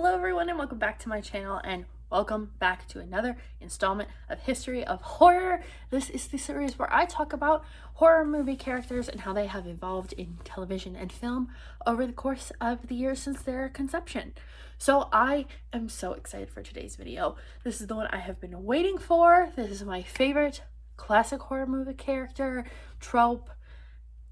Hello everyone and welcome back to my channel and welcome back to another installment of History of Horror. This is the series where I talk about horror movie characters and how they have evolved in television and film over the course of the years since their conception. So I am so excited for today's video. This is the one I have been waiting for. This is my favorite classic horror movie character, trope,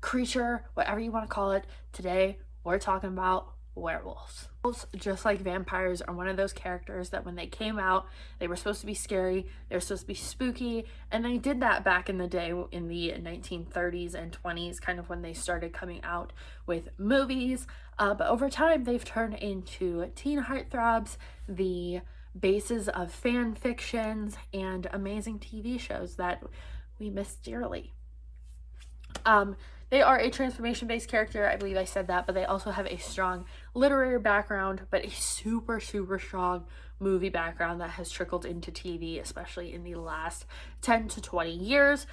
creature, whatever you want to call it. Today we're talking about werewolves. Just like vampires, are one of those characters that when they came out, they were supposed to be scary, they were supposed to be spooky, and they did that back in the day in the 1930s and 20s, kind of when they started coming out with movies. But over time, they've turned into teen heartthrobs, the basis of fan fictions, and amazing TV shows that we miss dearly. They are a transformation-based character, I believe I said that, but they also have a strong literary background, but a super strong movie background that has trickled into TV, especially in the last 10 to 20 years.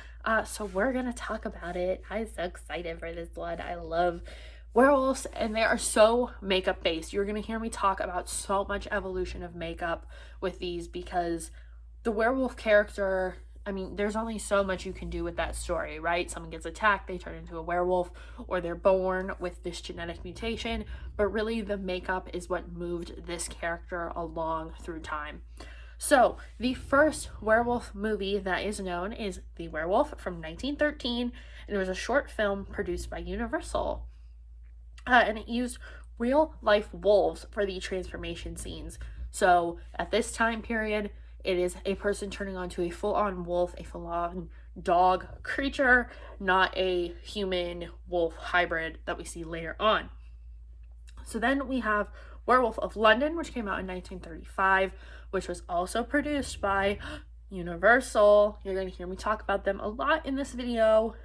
So we're gonna talk about it. I'm so excited for this one. I love werewolves, and they are so makeup-based. You're gonna hear me talk about so much evolution of makeup with these because the werewolf character, I mean, there's only so much you can do with that story, right? Someone gets attacked, they turn into a werewolf, or they're born with this genetic mutation, but really the makeup is what moved this character along through time. So the first werewolf movie that is known is The Werewolf from 1913, and it was a short film produced by Universal. And it used real life wolves for the transformation scenes. So at this time period, it is a person turning onto a full-on wolf, a full-on dog creature, not a human wolf hybrid that we see later on. So then we have Werewolf of London, which came out in 1935, which was also produced by Universal. You're going to hear me talk about them a lot in this video.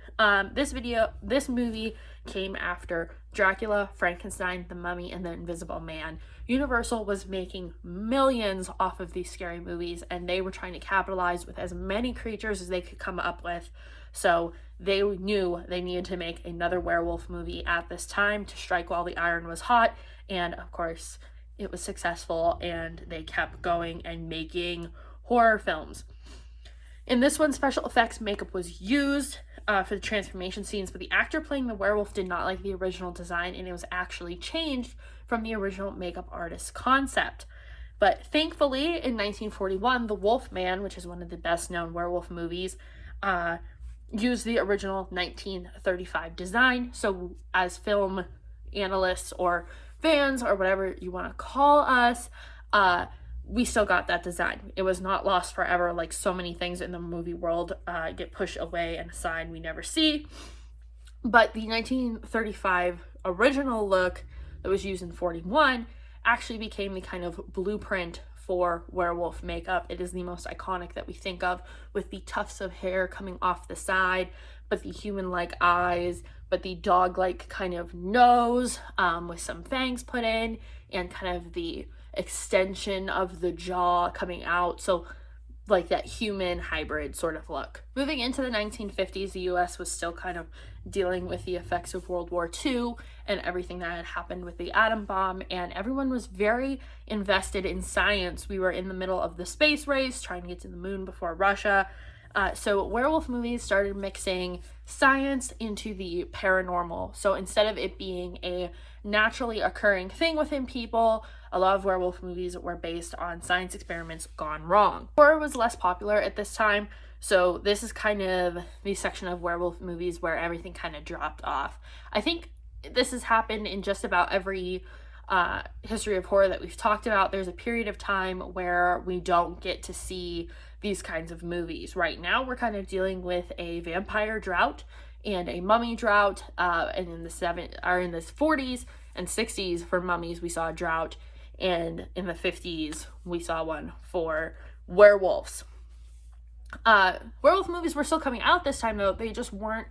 This movie came after Dracula, Frankenstein, The Mummy, and The Invisible Man. Universal was making millions off of these scary movies, and they were trying to capitalize with as many creatures as they could come up with. So they knew they needed to make another werewolf movie at this time to strike while the iron was hot. And of course, it was successful, and they kept going and making horror films. In this one, special effects makeup was used for the transformation scenes, but the actor playing the werewolf did not like the original design, and it was actually changed from the original makeup artist's concept. But thankfully, in 1941, The Wolf Man, which is one of the best-known werewolf movies, used the original 1935 design. So as film analysts or fans or whatever you want to call us, we still got that design. It was not lost forever, like so many things in the movie world get pushed away and aside we never see. But the 1935 original look that was used in 41 actually became the kind of blueprint for werewolf makeup. It is the most iconic that we think of, with the tufts of hair coming off the side, but the human-like eyes, but the dog-like kind of nose with some fangs put in, and kind of the extension of the jaw coming out, so like that human hybrid sort of look. Moving into the 1950s, the US was still kind of dealing with the effects of World War II and everything that had happened with the atom bomb, and everyone was very invested in science. We were in the middle of the space race, trying to get to the moon before Russia. So werewolf movies started mixing science into the paranormal. So instead of it being a naturally occurring thing within people, a lot of werewolf movies were based on science experiments gone wrong. Horror was less popular at this time, so this is kind of the section of werewolf movies where everything kind of dropped off. I think this has happened in just about every history of horror that we've talked about. There's a period of time where we don't get to see these kinds of movies. Right now we're kind of dealing with a vampire drought and a mummy drought, and in the 40s and 60s for mummies we saw a drought, and in the 50s we saw one for werewolves. Werewolf movies were still coming out this time though. They just weren't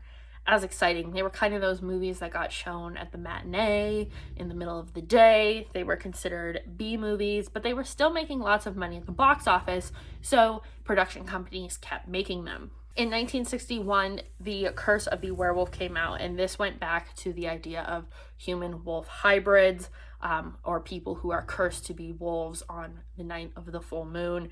as exciting. They were kind of those movies that got shown at the matinee in the middle of the day. They were considered B movies, but they were still making lots of money at the box office, so production companies kept making them. In 1961, The Curse of the Werewolf came out, and this went back to the idea of human-wolf hybrids. or people who are cursed to be wolves on the night of the full moon.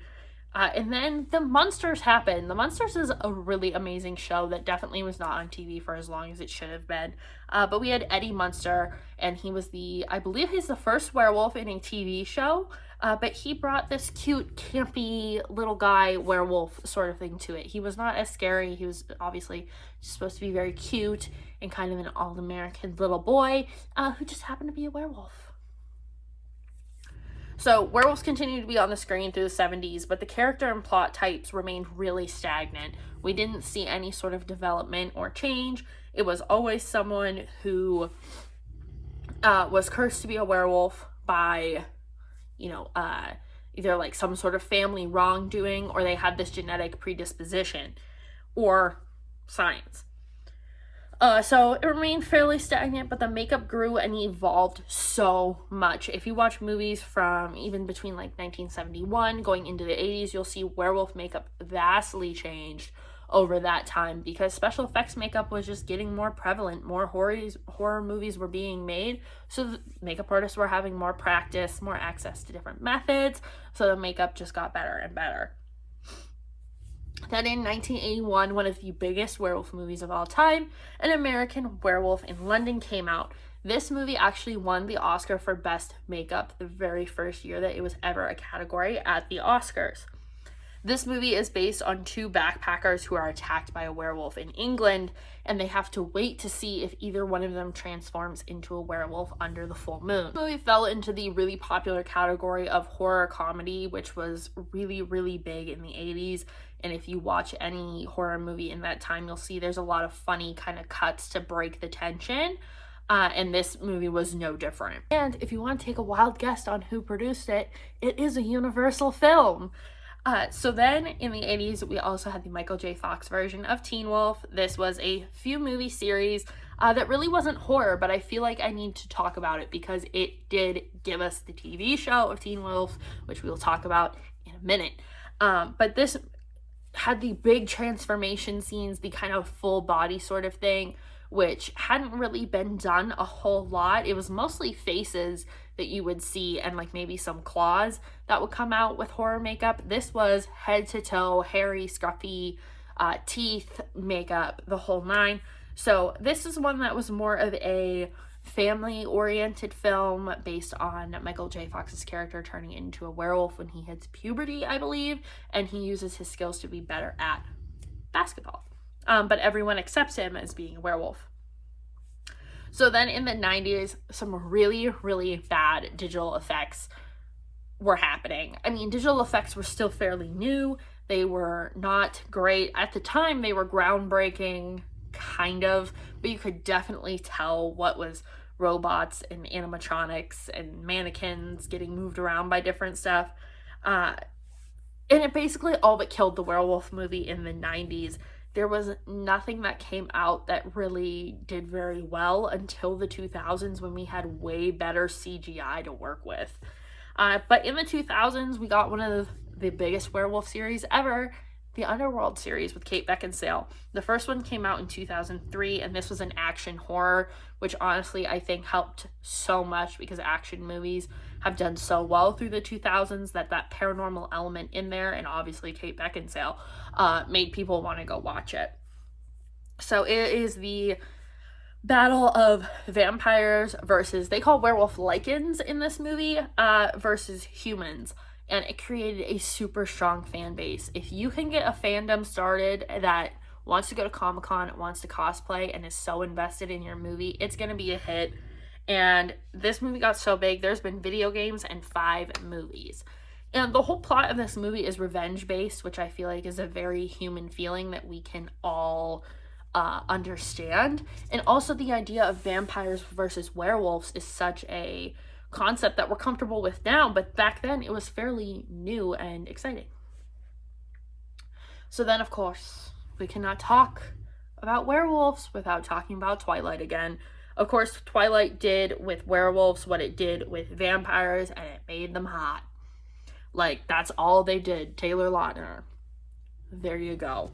And then the Munsters happened. The Munsters is a really amazing show that definitely was not on TV for as long as it should have been. But we had Eddie Munster, and he was I believe he's the first werewolf in a TV show. But he brought this cute, campy little guy werewolf sort of thing to it. He was not as scary. He was obviously supposed to be very cute and kind of an all-American little boy who just happened to be a werewolf. So werewolves continued to be on the screen through the 70s, but the character and plot types remained really stagnant. We didn't see any sort of development or change. It was always someone who was cursed to be a werewolf by, either like some sort of family wrongdoing, or they had this genetic predisposition, or science. So it remained fairly stagnant, but the makeup grew and evolved so much. If you watch movies from even between like 1971 going into the 80s, you'll see werewolf makeup vastly changed over that time, because special effects makeup was just getting more prevalent. More horror movies were being made, so the makeup artists were having more practice, more access to different methods, so the makeup just got better and better. Then in 1981, one of the biggest werewolf movies of all time, An American Werewolf in London, came out. This movie actually won the Oscar for Best Makeup the very first year that it was ever a category at the Oscars. This movie is based on two backpackers who are attacked by a werewolf in England, and they have to wait to see if either one of them transforms into a werewolf under the full moon. The movie fell into the really popular category of horror comedy, which was really, really big in the 80s. And if you watch any horror movie in that time, you'll see there's a lot of funny kind of cuts to break the tension. And this movie was no different. And if you want to take a wild guess on who produced it, it is a Universal film. So then in the 80s, we also had the Michael J. Fox version of Teen Wolf. This was a few movie series that really wasn't horror, but I feel like I need to talk about it because it did give us the TV show of Teen Wolf, which we will talk about in a minute. But this had the big transformation scenes, the kind of full body sort of thing, which hadn't really been done a whole lot. It was mostly faces that you would see and like maybe some claws that would come out with horror makeup. This was head to toe, hairy, scruffy, teeth, makeup, the whole nine. So this is one that was more of a family-oriented film based on Michael J. Fox's character turning into a werewolf when he hits puberty, I believe, and he uses his skills to be better at basketball. But everyone accepts him as being a werewolf. So then in the 90s, some really, really bad digital effects were happening. I mean, digital effects were still fairly new. They were not great. At the time, they were groundbreaking, kind of, but you could definitely tell what was robots and animatronics and mannequins getting moved around by different stuff. And it basically all but killed the werewolf movie in the 90s. There was nothing that came out that really did very well until the 2000s, when we had way better CGI to work with. But in the 2000s, we got one of the biggest werewolf series ever, the Underworld series with Kate Beckinsale. The first one came out in 2003, and this was an action horror, which honestly I think helped so much because action movies have done so well through the 2000s that paranormal element in there, and obviously Kate Beckinsale, made people want to go watch it. So it is the battle of vampires versus, they call werewolf lichens in this movie, versus humans. And it created a super strong fan base. If you can get a fandom started that wants to go to Comic-Con, wants to cosplay, and is so invested in your movie, it's going to be a hit. And this movie got so big, there's been video games and 5 movies. And the whole plot of this movie is revenge-based, which I feel like is a very human feeling that we can all understand. And also the idea of vampires versus werewolves is such a concept that we're comfortable with now, but back then it was fairly new and exciting. So then, of course, we cannot talk about werewolves without talking about Twilight again. Of course, Twilight did with werewolves what it did with vampires, and it made them hot. Like, that's all they did. Taylor Lautner. There you go.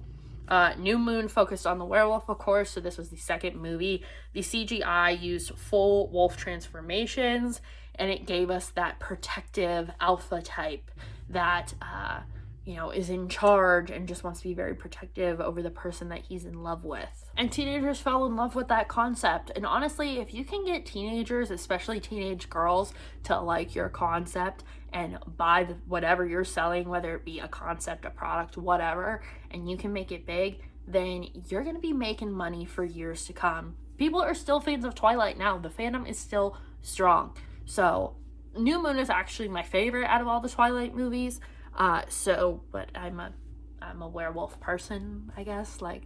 New Moon focused on the werewolf, of course, so this was the second movie. The CGI used full wolf transformations, and it gave us that protective alpha type that is in charge and just wants to be very protective over the person that he's in love with. And teenagers fell in love with that concept. And honestly, if you can get teenagers, especially teenage girls, to like your concept and buy whatever you're selling, whether it be a concept, a product, whatever, and you can make it big, then you're going to be making money for years to come. People are still fans of Twilight now. The fandom is still strong. So New Moon is actually my favorite out of all the Twilight movies. But I'm a werewolf person, I guess. Like,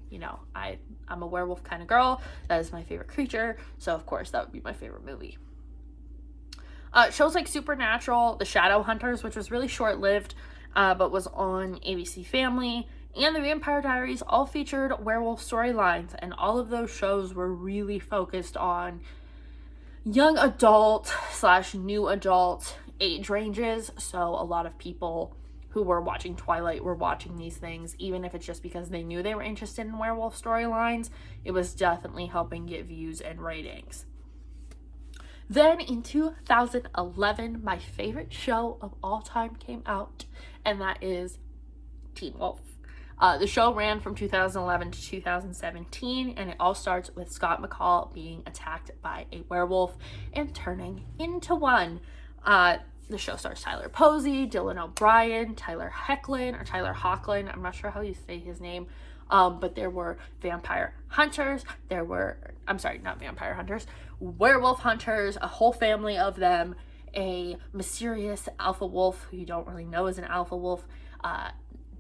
I'm a werewolf kind of girl. That is my favorite creature. So of course that would be my favorite movie. Shows like Supernatural, The Shadowhunters, which was really short-lived, but was on ABC Family, and The Vampire Diaries all featured werewolf storylines, and all of those shows were really focused on young adult / new adult age ranges. So a lot of people who were watching Twilight were watching these things, even if it's just because they knew they were interested in werewolf storylines. It was definitely helping get views and ratings. Then in 2011, my favorite show of all time came out, and that is Teen Wolf. The show ran from 2011 to 2017, and it all starts with Scott McCall being attacked by a werewolf and turning into one. The show stars Tyler Posey, Dylan O'Brien, Tyler Hoechlin, I'm not sure how you say his name, but there were vampire hunters, werewolf hunters, a whole family of them, a mysterious alpha wolf who you don't really know is an alpha wolf,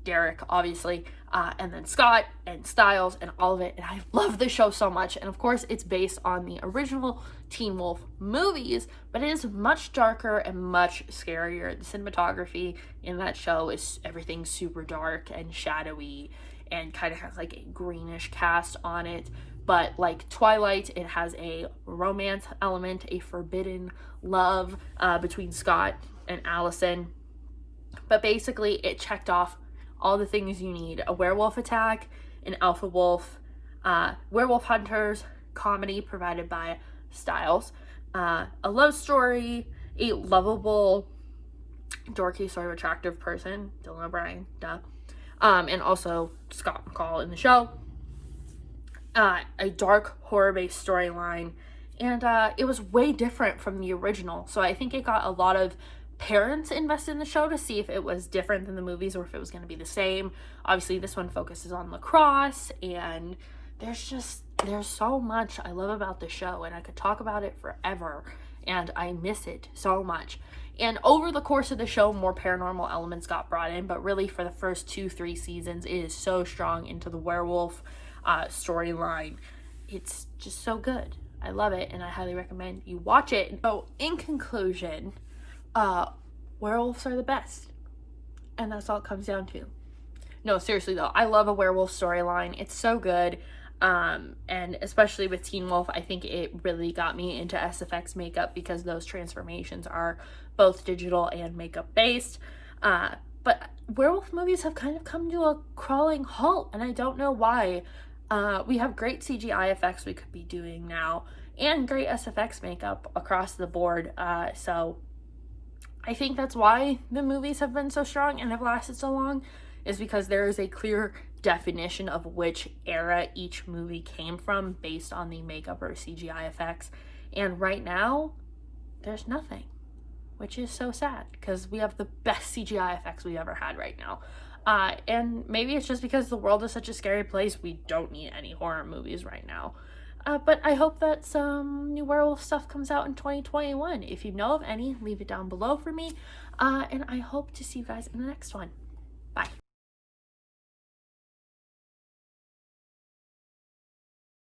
Derek, obviously, and then Scott and Styles and all of it. And I love the show so much. And of course, it's based on the original Teen Wolf movies, but it is much darker and much scarier. The cinematography in that show is everything super dark and shadowy and kind of has like a greenish cast on it. But like Twilight, it has a romance element, a forbidden love between Scott and Allison. But basically, it checked off all the things you need: a werewolf attack, an alpha wolf, werewolf hunters, comedy provided by Styles, a love story, a lovable, dorky, sort of attractive person, Dylan O'Brien, and also Scott McCall in the show, a dark horror-based storyline, and it was way different from the original. So I think it got a lot of parents invested in the show to see if it was different than the movies or if it was going to be the same. Obviously, this one focuses on lacrosse, and there's so much I love about the show, and I could talk about it forever, and I miss it so much. And over the course of the show, more paranormal elements got brought in, but really for the first 2-3 seasons, it is so strong into the werewolf storyline. It's just so good. I love it, and I highly recommend you watch it. So in conclusion, werewolves are the best, and that's all it comes down to. No, seriously though, I love a werewolf storyline. It's so good, and especially with Teen Wolf, I think it really got me into SFX makeup because those transformations are both digital and makeup based. But werewolf movies have kind of come to a crawling halt, and I don't know why. We have great CGI effects we could be doing now, and great SFX makeup across the board, so I think that's why the movies have been so strong and have lasted so long, is because there is a clear definition of which era each movie came from based on the makeup or CGI effects. And right now, there's nothing, which is so sad because we have the best CGI effects we've ever had right now. And maybe it's just because the world is such a scary place, we don't need any horror movies right now. But I hope that some new werewolf stuff comes out in 2021. If you know of any, leave it down below for me. And I hope to see you guys in the next one.